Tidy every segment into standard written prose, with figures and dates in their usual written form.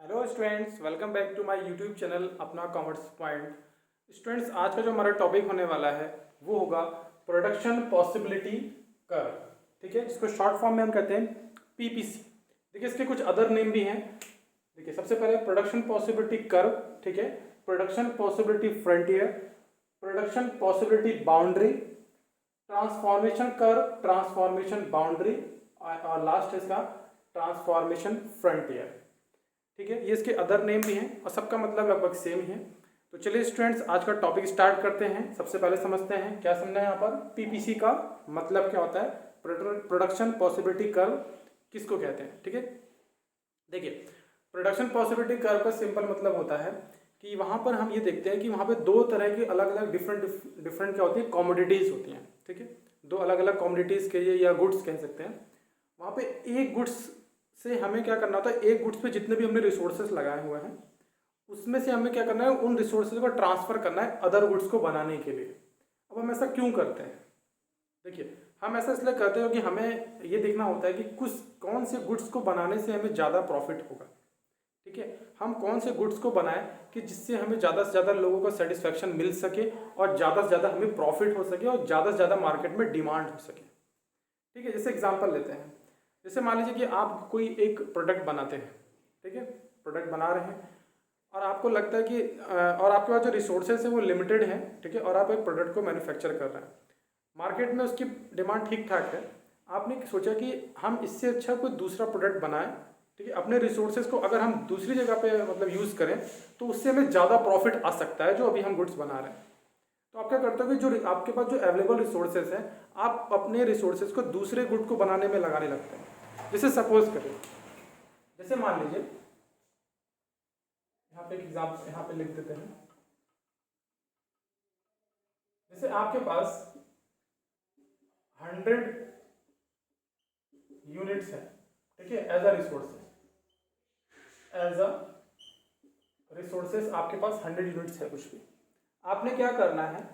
Hello students, welcome back to my YouTube channel अपना commerce point. Students, आज का जो हमारा टॉपिक होने वाला है वो होगा प्रोडक्शन पॉसिबिलिटी कर्व। ठीक है, जिसको शॉर्ट फॉर्म में हम कहते हैं पीपीसी। देखिए, इसके कुछ अदर नेम भी हैं। देखिए, सबसे पहले प्रोडक्शन पॉसिबिलिटी कर्व, ठीक है, production possibility frontier, production possibility boundary, transformation curve, transformation boundary और लास्ट इसका ट्रांसफॉर्मेशन फ्रंटियर। ठीक है, ये इसके अदर नेम भी हैं और सबका मतलब लगभग सेम ही है। तो चलिए स्टूडेंट्स, आज का टॉपिक स्टार्ट करते हैं। सबसे पहले समझते हैं क्या समझना है यहाँ पर। पीपीसी का मतलब क्या होता है, प्रोडक्शन पॉसिबिलिटी कर्व किसको कहते हैं। ठीक है, देखिए, प्रोडक्शन पॉसिबिलिटी कर्व का सिंपल मतलब होता है कि वहाँ पर हम ये देखते हैं कि वहाँ पे दो तरह की अलग अलग डिफरेंट क्या होती है, कॉमोडिटीज़ होती हैं। ठीक है, दो अलग अलग कॉमोडिटीज़ के लिए या गुड्स कह सकते हैं। वहाँ पे एक गुड्स से हमें क्या करना होता है, एक गुड्स पे जितने भी हमने रिसोर्सेज लगाए हुए हैं उसमें से हमें क्या करना है, उन रिसोर्सेज को ट्रांसफ़र करना है अदर गुड्स को बनाने के लिए। अब हम ऐसा क्यों करते हैं? देखिए, हम ऐसा इसलिए करते हैं कि हमें ये देखना होता है कि कौन से गुड्स को बनाने से हमें ज़्यादा प्रॉफिट होगा। ठीक है, हम कौन से गुड्स को बनाएं कि जिससे हमें ज़्यादा से ज़्यादा लोगों को सेटिस्फेक्शन मिल सके और ज़्यादा से ज़्यादा हमें प्रॉफिट हो सके और ज़्यादा से ज़्यादा मार्केट में डिमांड हो सके। ठीक है, जैसे एग्जांपल लेते हैं। जैसे मान लीजिए कि आप कोई एक प्रोडक्ट बनाते हैं। ठीक है, प्रोडक्ट बना रहे हैं और आपको लगता है कि और आपके पास जो रिसोर्सेज है वो लिमिटेड है। ठीक है, और आप एक प्रोडक्ट को मैन्युफैक्चर कर रहे हैं, मार्केट में उसकी डिमांड ठीक ठाक है। आपने सोचा कि हम इससे अच्छा कोई दूसरा प्रोडक्ट बनाएं। ठीक है, अपने रिसोर्सेज को अगर हम दूसरी जगह पे मतलब यूज़ करें तो उससे हमें ज़्यादा प्रॉफिट आ सकता है जो अभी हम गुड्स बना रहे हैं। तो आप क्या करते हो कि जो आपके पास जो अवेलेबल रिसोर्सेज हैं, आप अपने रिसोर्सेज को दूसरे गुड को बनाने में लगाने लगते हैं। जैसे सपोज करें, जैसे मान लीजिए यहाँ पे एक एग्जाम्पल यहाँ पे लिख देते हैं। जैसे आपके पास 100 यूनिट्स हैं। ठीक है, एज अ रिसोर्सेज आपके पास 100 यूनिट्स है। कुछ भी आपने क्या करना है,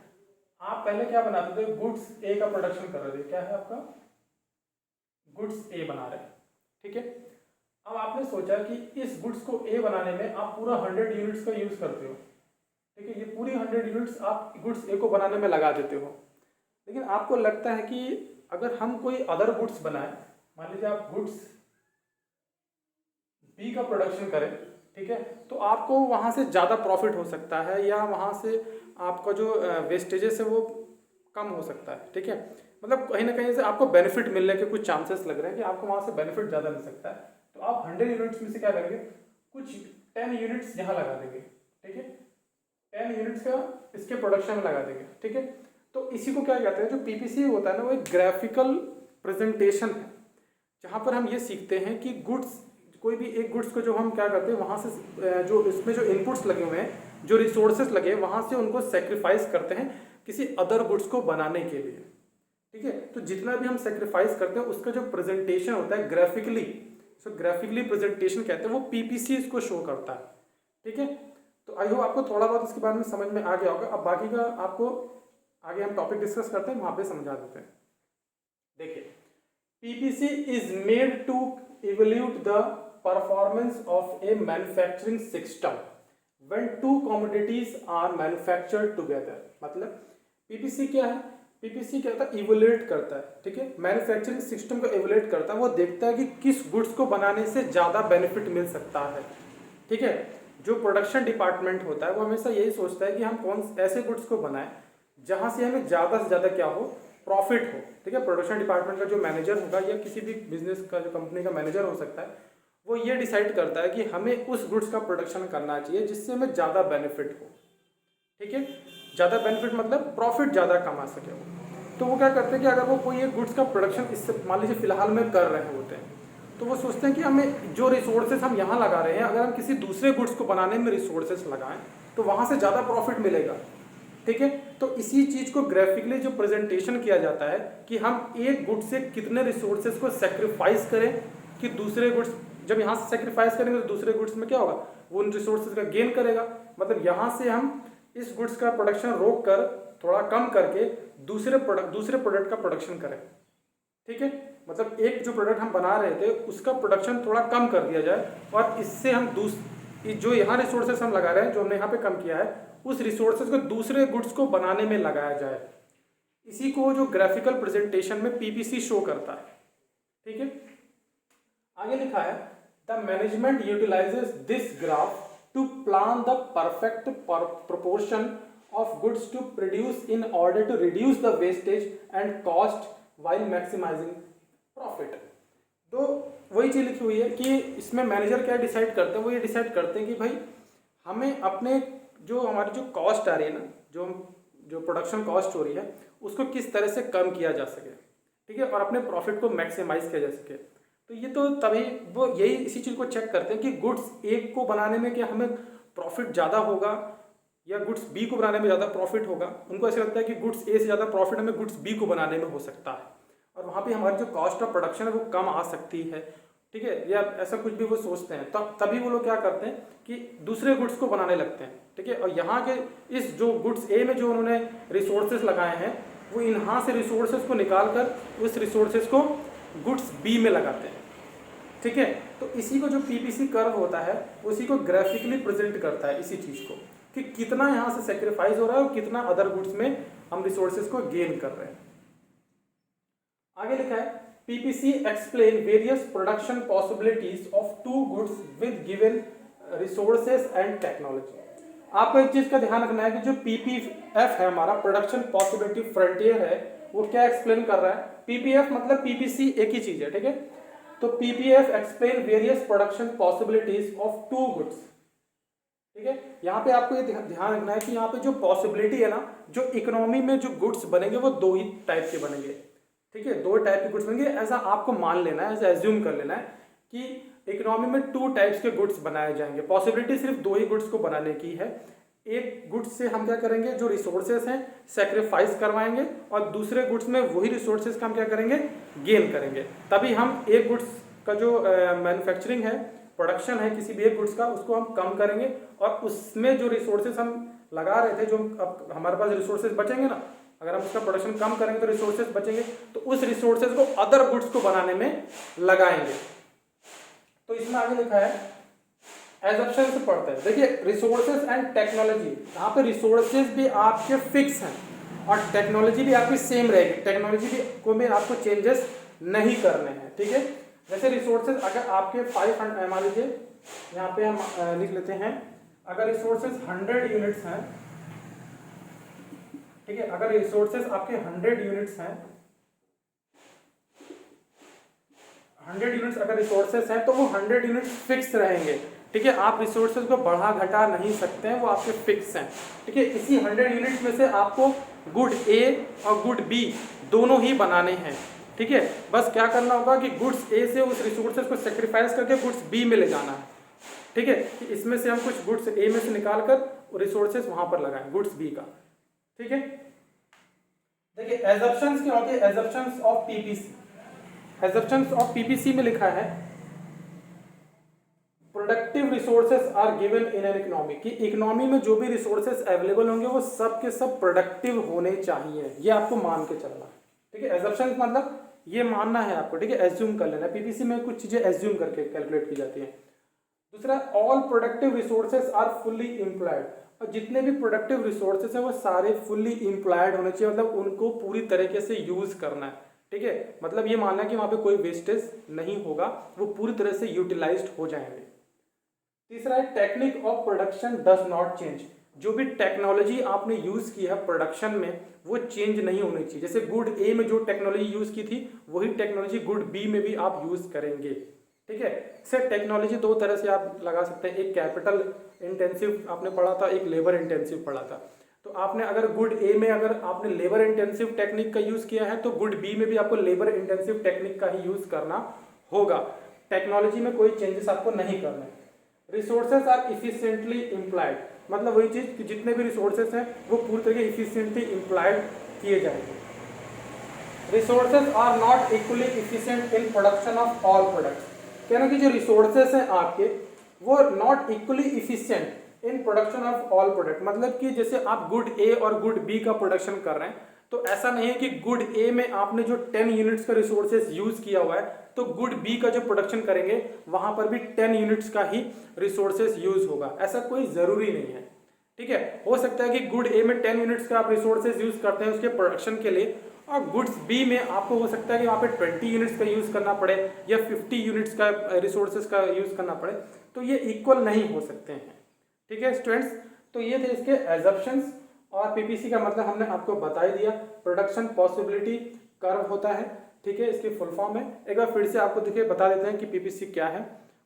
आप पहले क्या बनाते थे, गुड्स ए का प्रोडक्शन कर रहे थे। क्या है आपका, गुड्स ए बना रहे हैं। ठीक है, अब आपने सोचा कि इस गुड्स को ए बनाने में आप पूरा 100 यूनिट्स का यूज करते हो। ठीक है, ये पूरी 100 यूनिट्स आप गुड्स ए को बनाने में लगा देते हो। लेकिन आपको लगता है कि अगर हम कोई अदर गुड्स बनाएं, मान लीजिए आप गुड्स बी का प्रोडक्शन करें। ठीक है, तो आपको वहाँ से ज़्यादा प्रॉफिट हो सकता है या वहाँ से आपका जो वेस्टेजेस है वो कम हो सकता है। ठीक है, मतलब कहीं ना कहीं से आपको बेनिफिट मिलने के कुछ चांसेस लग रहे हैं कि आपको वहाँ से बेनिफिट ज़्यादा मिल सकता है। तो आप 100 यूनिट्स में से क्या करेंगे, कुछ 10 यूनिट्स यहाँ लगा देंगे। ठीक है, 10 यूनिट्स का इसके प्रोडक्शन में लगा देंगे। ठीक है, तो इसी को क्या कहते हैं, जो पीपीसी होता है ना, वो एक ग्राफिकल प्रेजेंटेशन है जहाँ पर हम ये सीखते हैं कि गुड्स, कोई भी एक गुड्स को जो हम क्या करते हैं, वहाँ से जो इसमें जो इनपुट्स लगे हुए हैं, जो रिसोर्सेज लगे, वहाँ से उनको सेक्रीफाइस करते हैं किसी अदर गुड्स को बनाने के लिए। ठीक है, तो जितना भी हम सेक्रीफाइस करते हैं उसका जो प्रेजेंटेशन होता है ग्राफिकली, सो ग्राफिकली प्रेजेंटेशन कहते हैं, वो पीपीसी इसको शो करता है। ठीक है, तो आई होप आपको थोड़ा बहुत इसके बारे में समझ में आ गया होगा। अब बाकी का आपको आगे हम टॉपिक डिस्कस करते हैं, वहाँ पे समझा देते हैं। देखिए, PPC is made to evaluate the performance of a manufacturing system when two commodities are manufactured together. मतलब पीपीसी क्या है, पीपीसी क्या होता है, इवोल्यूट करता है। ठीक है, मैन्युफैक्चरिंग सिस्टम को इवोल्यूट करता है, वो देखता है कि किस गुड्स को बनाने से ज़्यादा बेनिफिट मिल सकता है। ठीक है, जो प्रोडक्शन डिपार्टमेंट होता है वो हमेशा यही सोचता है कि हम कौन ऐसे गुड्स को बनाएं जहाँ से हमें ज़्यादा से ज़्यादा क्या हो, प्रॉफिट हो। ठीक है, प्रोडक्शन डिपार्टमेंट का जो मैनेजर होगा या किसी भी बिजनेस का जो कंपनी का मैनेजर हो सकता है, वो ये डिसाइड करता है कि हमें उस गुड्स का प्रोडक्शन करना चाहिए जिससे हमें ज़्यादा बेनिफिट हो। ठीक है, ज़्यादा बेनिफिट मतलब प्रॉफिट ज़्यादा कमा सके वो। तो वो क्या करते हैं कि अगर वो कोई एक गुड्स का प्रोडक्शन इससे मान लीजिए फिलहाल में कर रहे होते हैं, तो वो सोचते हैं कि हमें जो रिसोर्सेज हम यहाँ लगा रहे हैं, अगर हम किसी दूसरे गुड्स को बनाने में रिसोर्सेज लगाएं तो वहाँ से ज़्यादा प्रॉफिट मिलेगा। ठीक है, तो इसी चीज़ को ग्राफिकली जो प्रेजेंटेशन किया जाता है कि हम एक गुड से कितने रिसोर्सेज को सेक्रीफाइस करें कि दूसरे गुड्स, जब यहाँ से सेक्रीफाइस करेंगे तो दूसरे गुड्स में क्या होगा, वो उन रिसोर्सेज का गेन करेगा। मतलब यहाँ से हम इस गुड्स का प्रोडक्शन रोक कर थोड़ा कम करके दूसरे प्रोडक्ट का प्रोडक्शन करें। ठीक है, मतलब एक जो प्रोडक्ट हम बना रहे थे उसका प्रोडक्शन थोड़ा कम कर दिया जाए और इससे हम जो यहाँ रिसोर्सेस हम लगा रहे हैं, जो हमने यहाँ पे कम किया है, उस रिसोर्सेज को दूसरे गुड्स को बनाने में लगाया जाए। इसी को जो ग्राफिकल प्रेजेंटेशन में पीपीसी शो करता है। ठीक है, आगे लिखा है the management utilizes this graph to plan the perfect proportion of goods to produce in order to reduce the wastage and cost while maximizing profit। तो वही चीज लिखी हुई है कि इसमें मैनेजर क्या डिसाइड करते हैं, वो ये डिसाइड करते हैं कि भाई हमें अपने जो हमारी जो कॉस्ट आ रही है ना, जो प्रोडक्शन कॉस्ट हो रही है, उसको किस तरह से कम किया जा सके, ठीक है, और अपने प्रॉफिट को मैक्सिमाइज किया जा सके। तो ये तो तभी वो यही इसी चीज़ को चेक करते हैं कि गुड्स ए को बनाने में क्या हमें प्रॉफिट ज़्यादा होगा या गुड्स बी को बनाने में ज़्यादा प्रॉफिट होगा। उनको ऐसा लगता है कि गुड्स ए से ज़्यादा प्रॉफिट हमें गुड्स बी को बनाने में हो सकता है, और वहाँ पे हमारी जो कॉस्ट ऑफ प्रोडक्शन है वो कम आ सकती है। ठीक है, या ऐसा कुछ भी वो सोचते हैं, तब तभी वो लोग क्या करते हैं कि दूसरे गुड्स को बनाने लगते हैं। ठीक है, और यहाँ के इस जो गुड्स ए में जो उन्होंने रिसोर्सेज लगाए हैं, वो यहाँ से रिसोर्सेज को निकाल कर उस रिसोर्सेज को गुड्स बी में लगाते हैं। ठीक है, तो इसी को जो पीपीसी कर्व होता है उसी को ग्राफिकली प्रेजेंट करता है, इसी चीज़ को कि कितना यहाँ से सेक्रीफाइस हो रहा है और कितना अदर गुड्स में हम रिसोर्सेज को गेन कर रहे हैं। आगे लिखा है PPC explain various production possibilities of two goods with given resources and technology. आपको एक चीज का ध्यान रखना है कि जो पीपीएफ है हमारा प्रोडक्शन पॉसिबिलिटी फ्रंटियर है, वो क्या एक्सप्लेन कर रहा है। पीपीएफ मतलब पीपीसी एक ही चीज है। ठीक है, तो PPF explain various production possibilities of two goods. ठीक है, यहाँ पे आपको ये ध्यान रखना है कि यहाँ पे जो पॉसिबिलिटी है ना, जो इकोनॉमी में जो गुड्स बनेंगे वो दो ही टाइप के बनेंगे। ठीक है, दो टाइप के गुड्स बनेंगे, ऐसा आपको मान लेना है, ऐसा एज्यूम कर लेना है कि इकोनॉमी में टू टाइप्स के गुड्स बनाए जाएंगे। पॉसिबिलिटी सिर्फ दो ही गुड्स को बनाने की है। एक गुड्स से हम क्या करेंगे, जो रिसोर्सेस हैं सेक्रीफाइस करवाएंगे, और दूसरे गुड्स में वही रिसोर्सेस का हम क्या करेंगे, गेन करेंगे। तभी हम एक गुड्स का जो मैन्युफैक्चरिंग है, प्रोडक्शन है किसी भी एक गुड्स का, उसको हम कम करेंगे, और उसमें जो रिसोर्सेज हम लगा रहे थे, जो अब हमारे पास रिसोर्सेज बचेंगे ना, अगर हम उसका प्रोडक्शन कम करेंगे तो रिसोर्सेज बचेंगे, तो उस रिसोर्सेज को अदर गुड्स को बनाने में लगाएंगे। तो इसमें आगे लिखा है एजम्पशन से पढ़ते हैं। देखिए रिसोर्सेज एंड टेक्नोलॉजी, यहाँ पे रिसोर्सेज भी आपके फिक्स हैं और टेक्नोलॉजी भी आपकी सेम रहेगी। टेक्नोलॉजी भी को में आपको चेंजेस नहीं करने हैं। ठीक है, जैसे रिसोर्सेज अगर आपके 500 मान लीजिए, यहाँ पे हम लिख लेते हैं, अगर रिसोर्सेज 100 यूनिट्स हैं, ठीक है, अगर रिसोर्सेज आपके 100 यूनिट्स हैं, 100 यूनिट्स अगर रिसोर्सेज हैं, तो वो 100 यूनिट्स फिक्स रहेंगे। ठीक है, आप रिसोर्सेज को बढ़ा घटा नहीं सकते हैं, वो आपके फिक्स हैं। ठीक है, इसी 100 यूनिट्स में से आपको गुड ए और गुड बी दोनों ही बनाने हैं। ठीक है, बस क्या करना होगा कि गुड्स ए से उस रिसोर्सेज को सेक्रीफाइस करके गुड्स बी में ले जाना है। ठीक है, कि इसमें से हम कुछ गुड्स ए में से निकाल कर रिसोर्सेज वहां पर लगाएं गुड्स बी का। ठीक है, देखिए एजम्पशंस क्या होती है, assumptions of PPC. Assumptions of PPC में लिखा है productive resources are given in an economy, कि इकोनॉमी में जो भी रिसोर्सेज अवेलेबल होंगे वो सब के सब प्रोडक्टिव होने चाहिए, ये आपको मान के चलना है। ठीक है, एजम्पशन मतलब ये मानना है आपको। ठीक है, एज्यूम कर लेना, पीपीसी में कुछ चीजें एज्यूम करके कैलकुलेट की जाती हैं। दूसरा, all productive resources are fully employed, और जितने भी प्रोडक्टिव रिसोर्सेज हैं वो सारे फुल्ली एम्प्लॉयड होने चाहिए, मतलब उनको पूरी तरीके से यूज करना है। ठीक है, मतलब ये मानना है कि वहाँ पे कोई वेस्टेज नहीं होगा, वो पूरी तरह से यूटिलाइज्ड हो जाएंगे। तीसरा है technique of production does not change, जो भी टेक्नोलॉजी आपने यूज की है प्रोडक्शन में वो चेंज नहीं होनी चाहिए। जैसे गुड ए में जो टेक्नोलॉजी यूज की थी वही टेक्नोलॉजी गुड बी में भी आप यूज करेंगे। ठीक है, इसे टेक्नोलॉजी दो तरह से आप लगा सकते हैं, एक कैपिटल इंटेंसिव आपने पढ़ा था, एक लेबर इंटेंसिव पढ़ा था। तो आपने अगर गुड ए में अगर आपने लेबर इंटेंसिव टेक्निक का यूज किया है तो गुड बी में भी आपको लेबर इंटेंसिव टेक्निक का ही यूज करना होगा। टेक्नोलॉजी में कोई चेंजेस आपको नहीं करना। रिसोर्सेज आर इफिशिएंटली इम्प्लॉयड, मतलब वही चीज कि जितने भी रिसोर्सेज हैं वो पूरी तरह इफिशिएंटली इम्प्लॉयड किए जाएंगे। Resources are not equally efficient in production of all products, कहना कि जो रिसोर्सेज हैं आपके वो not equally efficient in production of all product, मतलब कि जैसे आप गुड ए और गुड बी का प्रोडक्शन कर रहे हैं तो ऐसा नहीं है कि गुड ए में आपने जो 10 यूनिट्स का रिसोर्सेज यूज किया हुआ है तो गुड बी का जो प्रोडक्शन करेंगे वहां पर भी 10 यूनिट्स का ही रिसोर्सेस यूज होगा, ऐसा कोई जरूरी नहीं है। ठीक है, हो सकता है कि गुड ए में 10 यूनिट्स का आप रिसोर्सेज यूज करते हैं उसके प्रोडक्शन के लिए, और गुड्स बी में आपको हो सकता है कि वहाँ पे 20 यूनिट्स का यूज करना पड़े या 50 यूनिट्स का रिसोर्सेज का यूज करना पड़े, तो ये इक्वल नहीं हो सकते हैं। ठीक है स्टूडेंट्स, तो ये थे इसके एजम्पशंस, और पीपीसी का मतलब हमने आपको बता ही दिया, प्रोडक्शन पॉसिबिलिटी कर्व होता है। ठीक है, इसकी फुल फॉर्म है, एक बार फिर से आपको देखिए बता देते हैं कि पीपीसी क्या है,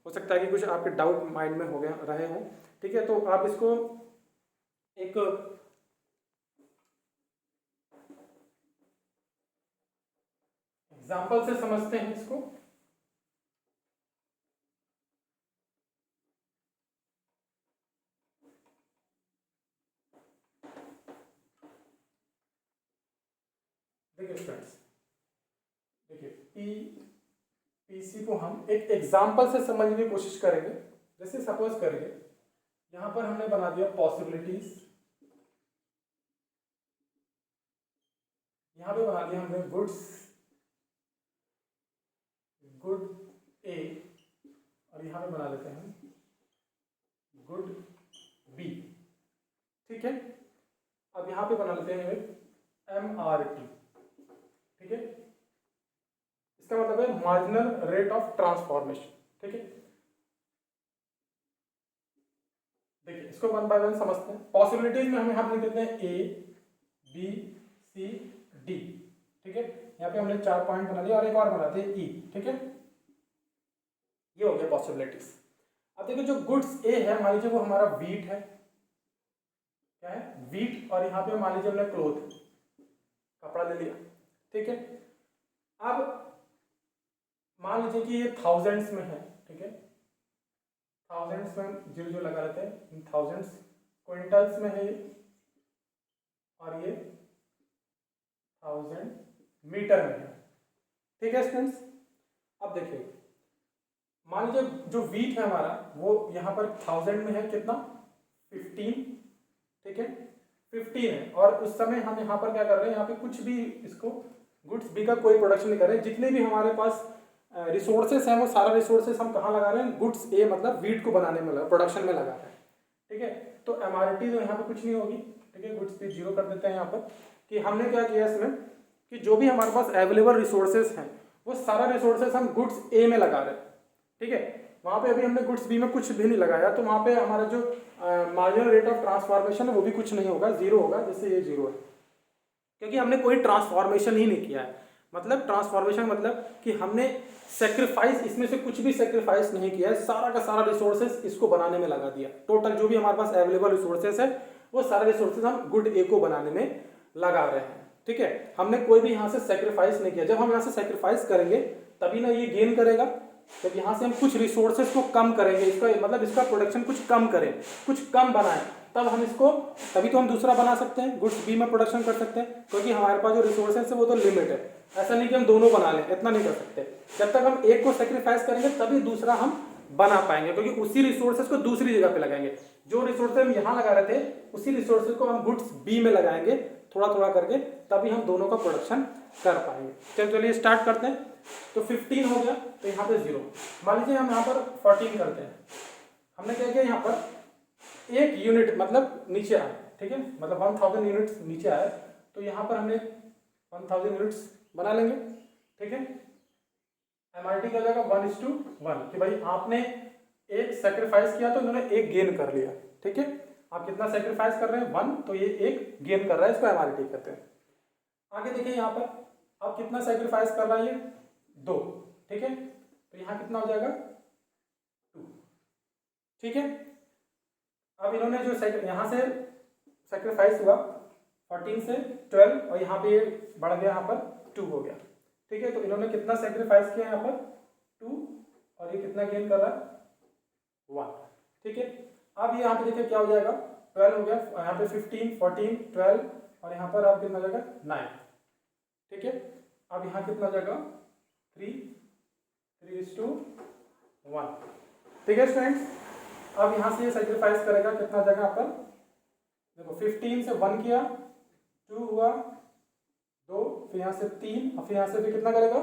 हो सकता है कि कुछ आपके डाउट माइंड में हो गए रहे हों। ठीक है, तो आप इसको एक एग्जाम्पल से समझते हैं इसको। देखिए स्टूडेंट्स, देखिए पीसी को हम एक एग्जाम्पल से समझने की कोशिश करेंगे। जैसे सपोज करिए यहां पर हमने बना दिया पॉसिबिलिटीज, यहां पे बना दिया हमने गुड्स गुड ए, और यहां पे बना देते हैं गुड बी। ठीक है, अब यहां पे बना लेते हैं MRT। ठीक है, इसका मतलब है मार्जिनल रेट ऑफ ट्रांसफॉर्मेशन। ठीक है, देखिए इसको वन बाय वन समझते हैं। पॉसिबिलिटीज में हम यहाँ पे लिख देते हैं A B C D। ठीक है, यहाँ पे हमने 4 पॉइंट बना लिया और एक और बनाते हैं E। ठीक है, ये हो गया पॉसिबिलिटीज। अब देखिए जो गुड्स A है, मान लीजिए वो हमारा वीट है, क्या है वीट, और यहाँ पे मान लीजिए हमने क्लोथ कपड़ा ले लिया। ठीक है, अब मान लीजिए कि ये थाउजेंड्स में है। ठीक है, थाउजेंड्स में जीरो जो लगा लेते हैं, थाउजेंड्स क्विंटल्स में है ये, और ये 1000 मीटर में है। ठीक है स्टूडेंट्स, अब देखिए मान लीजिए जो वीट है हमारा वो यहाँ पर 1000 में है, कितना 15। ठीक है, 15 है, और उस समय हम यहाँ पर क्या कर रहे हैं, यहाँ पे कुछ भी इसको गुड्स बी का कोई प्रोडक्शन नहीं कर रहे हैं। जितने भी हमारे पास रिसोर्सेस हैं वो सारा रिसोर्सेस हम कहाँ लगा रहे हैं, गुड्स ए मतलब वीट को बनाने में लगा, प्रोडक्शन में लगा रहे हैं। ठीक है, तो MRT तो यहाँ पे कुछ नहीं होगी। ठीक है, गुड्स बी जीरो कर देते हैं यहाँ पर, कि हमने क्या किया इसमें कि जो भी हमारे पास अवेलेबल रिसोर्सेस हैं वो सारा रिसोर्सेस हम गुड्स ए में लगा रहे हैं। ठीक है, वहाँ पे अभी हमने गुड्स बी में कुछ भी नहीं लगाया, तो वहाँ पे हमारा जो मार्जिनल रेट ऑफ ट्रांसफॉर्मेशन है वो भी कुछ नहीं होगा, जीरो होगा। जैसे ये जीरो है क्योंकि हमने कोई ट्रांसफॉर्मेशन ही नहीं किया है। मतलब ट्रांसफॉर्मेशन मतलब कि हमने सेक्रीफाइस, इसमें से कुछ भी सेक्रीफाइस नहीं किया है, सारा का सारा रिसोर्सेस इसको बनाने में लगा दिया। टोटल जो भी हमारे पास अवेलेबल रिसोर्सेस है वो सारे रिसोर्सेस हम गुड ए को बनाने में लगा रहे हैं। ठीक है, हमने कोई भी यहाँ से सेक्रीफाइस नहीं किया। जब हम यहाँ से सेक्रीफाइस करेंगे तभी ना ये गेन करेगा, जब यहाँ से हम कुछ रिसोर्सेस को कम करेंगे, इसका मतलब इसका प्रोडक्शन कुछ कम करें, कुछ कम बनाएं, तब हम इसको, तभी तो हम दूसरा बना सकते हैं, गुड्स बी में प्रोडक्शन कर सकते हैं। क्योंकि हमारे पास जो रिसोर्सेस है वो तो लिमिट है, ऐसा नहीं कि हम दोनों बना लें, इतना नहीं कर सकते। जब तक हम एक को सेक्रीफाइस करेंगे तभी दूसरा हम बना पाएंगे, क्योंकि उसी रिसोर्सेस को दूसरी जगह पे लगाएंगे। जो रिसोर्सेज हम यहाँ लगा रहे थे उसी रिसोर्सेज को हम गुड्स बी में लगाएंगे थोड़ा थोड़ा करके, तभी हम दोनों का प्रोडक्शन कर पाएंगे। चलिए स्टार्ट करते हैं। तो 15 हो गया, तो यहाँ पे 0। मान लीजिए हम यहाँ पर 14 करते हैं। हमने क्या किया, यहाँ पर 1 यूनिट मतलब नीचे आए। ठीक है, मतलब 1000 यूनिट्स नीचे आए, तो यहाँ पर हमने 1000 यूनिट्स बना लेंगे। ठीक है, MRT क्या हो जाएगा 1:1, कि भाई आपने एक सेक्रीफाइस किया तो इन्होंने एक गेन कर लिया। ठीक है, आप कितना सेक्रीफाइस कर रहे हैं 1, तो ये एक गेन कर रहा है, इसको MRT कहते हैं। आगे देखिए यहाँ पर अब कितना सेक्रीफाइस कर रहा है ये 2। ठीक है, तो यहाँ कितना हो जाएगा 2। ठीक है, अब इन्होंने जो यहाँ से सेक्रीफाइस हुआ 14 से 12, और यहाँ पे ये बढ़ गया, यहाँ पर 2 हो गया। ठीक है, तो इन्होंने कितना सेक्रीफाइस किया यहाँ पर 2, और ये कितना गेन कर रहा है 1। ठीक है, अब ये यहाँ पे देखिए क्या हो जाएगा 12 हो गया, यहाँ पे 15, 14, 12, और यहाँ पर अब कितना हो जाएगा 9। ठीक है, अब यहाँ कितना हो जाएगा 3:1। ठीक है स्टूडेंट्स, अब यहाँ से ये सेक्रीफाइस करेगा, कितना हो जाएगा यहाँ पर, देखो 15 से 1 किया, 2 हुआ, 2, फिर यहाँ से 3, और फिर यहाँ से फिर कितना करेगा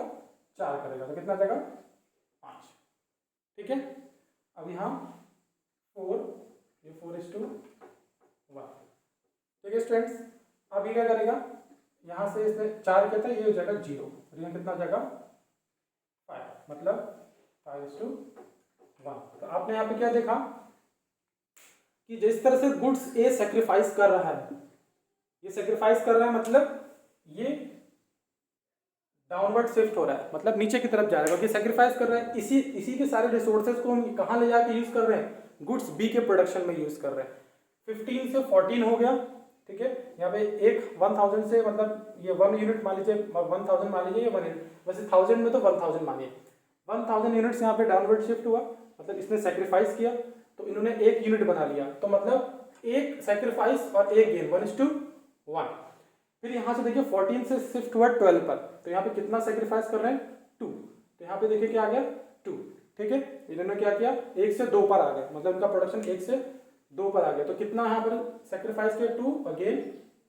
4 करेगा, तो कितना जाएगा ठीक है। अब यहाँ 4, ये 4:1, ठीक है स्टूडेंट्स। अब ये क्या करेगा, यहाँ से इसमें 4 क्या था, ये हो जाएगा 0, और यहाँ कितना हो जाएगा 5, मतलब 5:1। तो आपने यहाँ पे क्या देखा कि जिस तरह से गुड्स ए सेक्रीफाइस कर रहा है, ये सेक्रीफाइस कर रहा है मतलब ये डाउनवर्ड शिफ्ट हो रहा है, मतलब नीचे की तरफ जा रहा है, क्योंकि सेक्रीफाइस कर रहा है। इसी के सारे रिसोर्सेज को हम कहाँ ले जाके यूज कर रहे हैं, गुड्स बी के प्रोडक्शन में यूज कर रहे हैं। 15 से 14 हो गया, ठीक है। यहाँ पे एक 1000 से, मतलब ये 1 यूनिट मान लीजिए, 1000 मान लीजिए, ये 1 यूनिट, वैसे 1000 में तो 1000 मानिए, 1000 यूनिट्स यहाँ पे डाउनवर्ड शिफ्ट हुआ, मतलब इसने सेक्रीफाइस किया तो इन्होंने 1 यूनिट बना लिया, तो मतलब एक सेक्रीफाइस और एक गेन, 1:1। फिर यहाँ से देखिए 14 से शिफ्ट हुआ 12 पर, तो यहाँ पे कितना सेक्रीफाइस कर रहे हैं, 2, तो यहाँ पे देखिए क्या आ गया 2, ठीक है। इन्होंने क्या किया, 1 से 2 पर आ गया, मतलब इनका प्रोडक्शन 1 से 2 पर आ गया, तो कितना यहाँ पर सेक्रीफाइस किया, 2 और गेन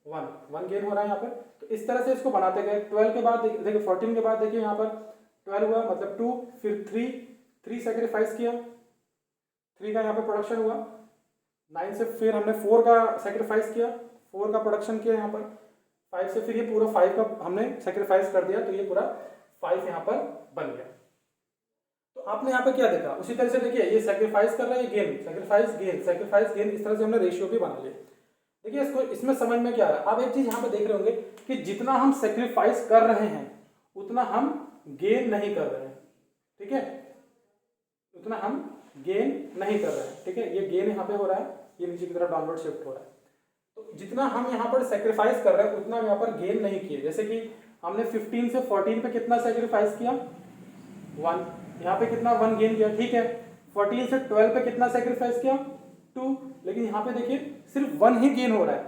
1 गेन हो रहा है यहाँ पर। तो इस तरह से इसको बनाते गए। 12 के बाद देखिए 14 के बाद देखिए यहाँ पर 12 हुआ, मतलब 2, फिर 3 सेक्रीफाइस किया, 3 का यहाँ पे प्रोडक्शन हुआ। 9 से फिर हमने 4 का सेक्रीफाइस किया, 4 का प्रोडक्शन किया यहाँ पर। 5 से फिर ये पूरा 5 का हमने सेक्रीफाइस कर दिया, तो ये पूरा 5 यहाँ पर बन गया। तो आपने यहाँ पे क्या देखा, उसी तरह से देखिए ये सेक्रीफाइस कर रहा है, gain, sacrifice gain, sacrifice gain, इस तरह से हमने रेशियो भी बना लिया। देखिए इसको, इसमें समझ में क्या आ रहा है। आप एक चीज यहाँ पे देख रहे होंगे कि जितना हम सेक्रीफाइस कर रहे हैं उतना हम गेन नहीं कर रहे हैं, ठीक है, उतना हम गेन नहीं कर रहे हैं, ठीक है। ये गेन यहाँ पे हो रहा है, ये नीचे की तरफ डाउनवर्ड शिफ्ट हो रहा है। तो जितना हम यहाँ पर सेक्रीफाइस कर रहे हैं उतना हम यहाँ पर गेन नहीं किए। जैसे कि हमने 15 से 14 पे कितना सेक्रीफाइस किया, 1, यहाँ पे कितना 1 गेन किया, ठीक है। 14 से 12 पे कितना सेक्रीफाइस किया, 2, लेकिन यहाँ पे देखिए सिर्फ 1 ही गेन हो रहा है।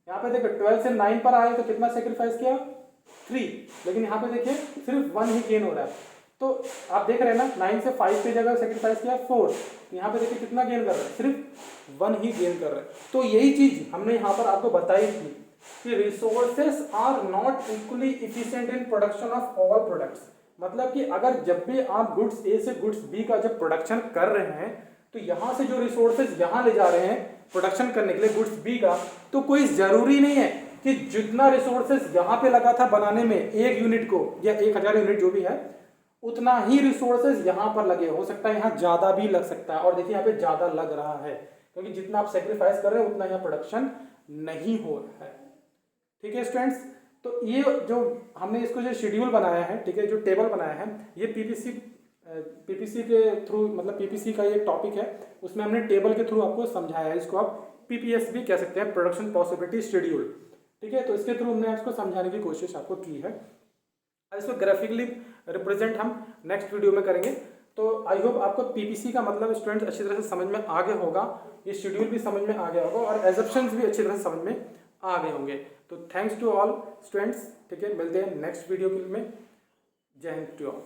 यहाँ पे देखिए 12 से 9 पर आए तो कितना सेक्रीफाइस किया, 3, लेकिन यहाँ पे देखिए सिर्फ 1 ही गेन हो रहा है। तो आप देख रहे हैं ना, 9 से 5 पे जगह सेक्रीफाइस किया 4, यहाँ पे देखिए कितना गेन कर रहा है, सिर्फ 1 ही गेन कर रहा है। तो यही चीज हमने यहाँ पर आपको बताई थी कि resources are not equally efficient in production of all products. मतलब कि अगर जब भी आप गुड्स ए से गुड्स बी का जब प्रोडक्शन कर रहे हैं, तो यहाँ से जो रिसोर्सेज यहाँ ले जा रहे हैं प्रोडक्शन करने के लिए गुड्स बी का, तो कोई जरूरी नहीं है कि जितना रिसोर्सेज यहाँ पे लगा था बनाने में 1 यूनिट को या 1000 यूनिट जो भी है, उतना ही रिसोर्सेज यहाँ पर लगे। हो सकता है यहाँ ज्यादा भी लग सकता है, और देखिए यहाँ पे ज्यादा लग रहा है क्योंकि जितना आप सेक्रीफाइस कर रहे हैं उतना यहाँ प्रोडक्शन नहीं हो रहा है, ठीक है स्टूडेंट्स। तो ये जो हमने इसको जो शेड्यूल बनाया है, ठीक है, जो टेबल बनाया है, ये पीपीसी के थ्रू, मतलब पीपीसी का ये टॉपिक है, उसमें हमने टेबल के थ्रू आपको समझाया है। इसको आप पीपीएस भी कह सकते हैं, प्रोडक्शन पॉसिबिलिटी शेड्यूल, ठीक है। तो इसके थ्रू हमने इसको समझाने की कोशिश आपको की है। इसको ग्राफिकली रिप्रेजेंट हम नेक्स्ट वीडियो में करेंगे। तो आई होप आपको पीपीसी का मतलब स्टूडेंट्स अच्छी तरह से समझ में आ गया होगा, ये शेड्यूल भी समझ में आ गया होगा, और एजम्पशंस भी अच्छी तरह से समझ में आ गए होंगे। तो थैंक्स टू ऑल स्टूडेंट्स, ठीक है, मिलते हैं नेक्स्ट वीडियो में। जय हिंद टू ऑल।